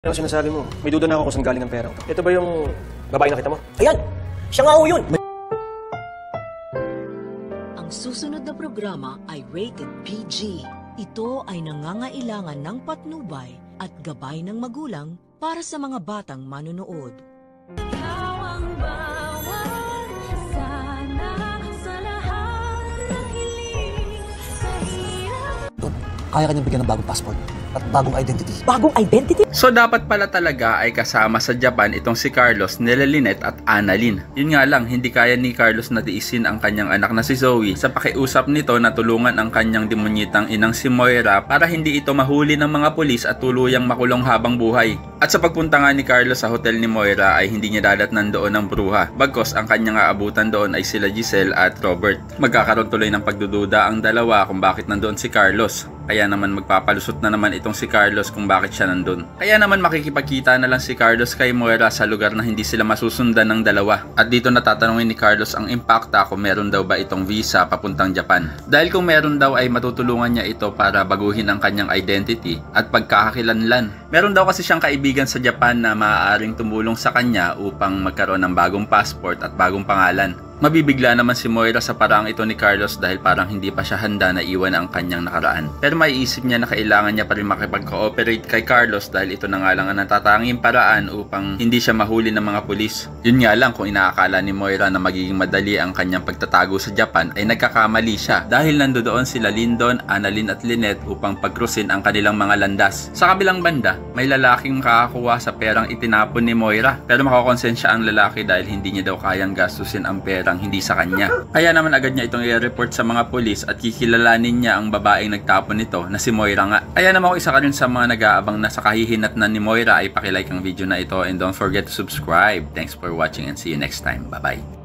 Ano sinasabi mo? May duda na ako kung saan galing ang perang to. Ito ba yung babae nakita mo? Ayan! Siya nga ho yun! Ang susunod na programa ay rated PG. Ito ay nangangailangan ng patnubay at gabay ng magulang para sa mga batang manonood. Kaya kanyang bigyan ng bagong passport at bagong identity. Bagong identity? So dapat pala talaga ay kasama sa Japan itong si Carlos, nila Lynette at Annalyn. Yun nga lang, hindi kaya ni Carlos na tiisin ang kanyang anak na si Zoe sa pakiusap nito na tulungan ang kanyang demonyitang inang si Moira para hindi ito mahuli ng mga pulis at tuluyang makulong habang buhay. At sa pagpunta nga ni Carlos sa hotel ni Moira ay hindi niya dadatnan doon ng bruha. Bagkos ang kanyang aabutan doon ay sila Giselle at Robert. Magkakaroon tuloy ng pagdududa ang dalawa kung bakit nandoon si Carlos. Kaya naman magpapalusot na naman itong si Carlos kung bakit siya nandun. Kaya naman makikipagkita na lang si Carlos kay Moira sa lugar na hindi sila masusundan ng dalawa. At dito natatanungin ni Carlos ang impacta kung meron daw ba itong visa papuntang Japan. Dahil kung meron daw ay matutulungan niya ito para baguhin ang kanyang identity at pagkakakilanlan. Meron daw kasi siyang kaibigan sa Japan na maaaring tumulong sa kanya upang magkaroon ng bagong passport at bagong pangalan. Mabibigla naman si Moira sa parang ito ni Carlos dahil parang hindi pa siya handa na iwan ang kanyang nakaraan. Pero maiisip niya na kailangan niya pa rin makipag-cooperate kay Carlos dahil ito na nga lang ang natatanging paraan upang hindi siya mahuli ng mga pulis. Yun nga lang, kung inaakala ni Moira na magiging madali ang kanyang pagtatago sa Japan ay nagkakamali siya dahil nandoon sila Lyndon, Annalyn at Lynette upang pagkrusin ang kanilang mga landas. Sa kabilang banda, may lalaking makakakuha sa perang itinapon ni Moira pero makakonsensya ang lalaki dahil hindi niya daw kayang gastusin ang pera hindi sa kanya. Kaya naman agad niya itong i-report sa mga pulis at kikilalanin niya ang babaeng nagtapon nito na si Moira nga. Kaya naman ako isa ka rin sa mga nag-aabang na sa kahihinatnan ni Moira ay pakilike ang video na ito and don't forget to subscribe. Thanks for watching and see you next time. Bye bye.